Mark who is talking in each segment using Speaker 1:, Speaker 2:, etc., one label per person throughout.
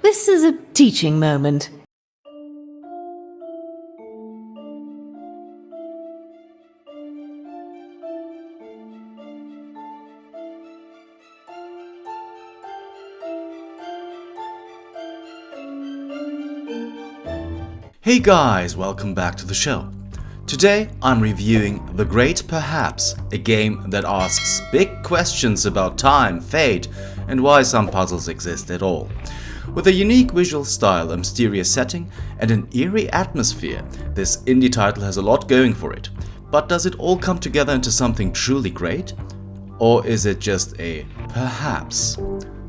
Speaker 1: This is a teaching moment.
Speaker 2: Hey guys, welcome back to the show. Today I'm reviewing The Great Perhaps, a game that asks big questions about time, fate, and why some puzzles exist at all. With a unique visual style, a mysterious setting, and an eerie atmosphere, this indie title has a lot going for it. But does it all come together into something truly great? Or is it just a perhaps?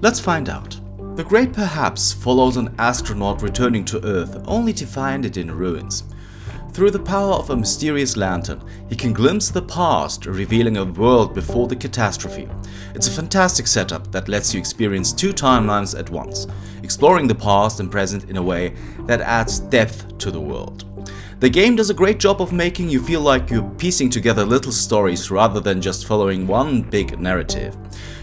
Speaker 2: Let's find out. The Great Perhaps follows an astronaut returning to Earth only to find it in ruins. Through the power of a mysterious lantern, he can glimpse the past, revealing a world before the catastrophe. It's a fantastic setup that lets you experience two timelines at once, exploring the past and present in a way that adds depth to the world. The game does a great job of making you feel like you're piecing together little stories rather than just following one big narrative.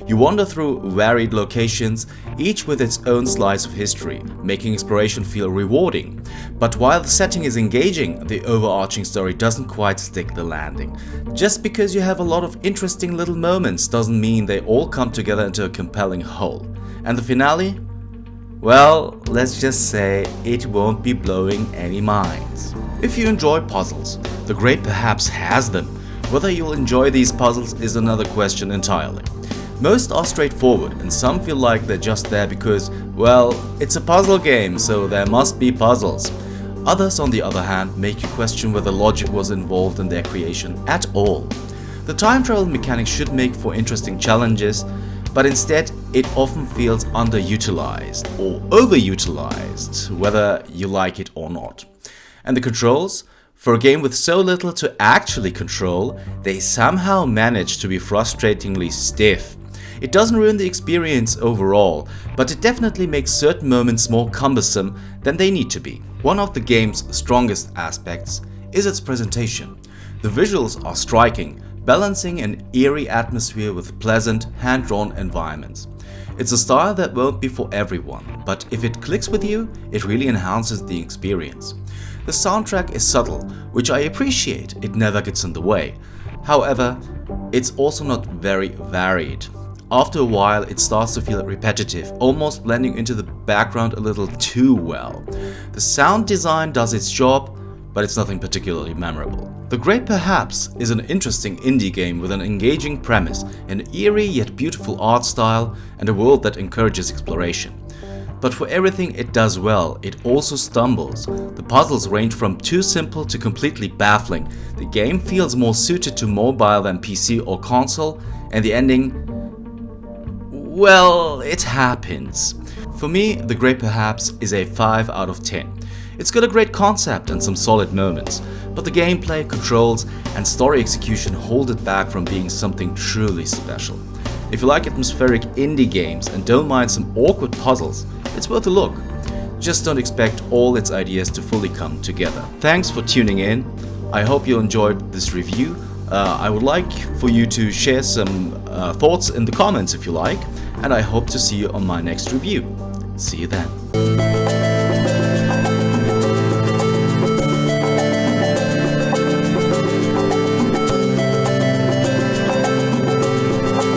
Speaker 2: You wander through varied locations, each with its own slice of history, making exploration feel rewarding. But while the setting is engaging, the overarching story doesn't quite stick the landing. Just because you have a lot of interesting little moments doesn't mean they all come together into a compelling whole. And the finale? Well, let's just say it won't be blowing any minds. If you enjoy puzzles, The Great Perhaps has them. Whether you'll enjoy these puzzles is another question entirely. Most are straightforward and some feel like they're just there because, well, it's a puzzle game, so there must be puzzles. Others, on the other hand, make you question whether logic was involved in their creation at all. The time travel mechanic should make for interesting challenges, but instead it often feels underutilized or overutilized, whether you like it or not. And the controls? For a game with so little to actually control, they somehow manage to be frustratingly stiff. It doesn't ruin the experience overall, but it definitely makes certain moments more cumbersome than they need to be. One of the game's strongest aspects is its presentation. The visuals are striking, balancing an eerie atmosphere with pleasant, hand-drawn environments. It's a style that won't be for everyone, but if it clicks with you, it really enhances the experience. The soundtrack is subtle, which I appreciate, it never gets in the way. However, it's also not very varied. After a while, it starts to feel repetitive, almost blending into the background a little too well. The sound design does its job, but it's nothing particularly memorable. The Great Perhaps is an interesting indie game with an engaging premise, an eerie yet beautiful art style, and a world that encourages exploration. But for everything it does well, it also stumbles. The puzzles range from too simple to completely baffling. The game feels more suited to mobile than PC or console, and the ending, well, it happens. For me, The Great Perhaps is a 5 out of 10. It's got a great concept and some solid moments, but the gameplay, controls, and story execution hold it back from being something truly special. If you like atmospheric indie games and don't mind some awkward puzzles, it's worth a look. Just don't expect all its ideas to fully come together. Thanks for tuning in. I hope you enjoyed this review. I would like for you to share some thoughts in the comments if you like, and I hope to see you on my next review. See you then.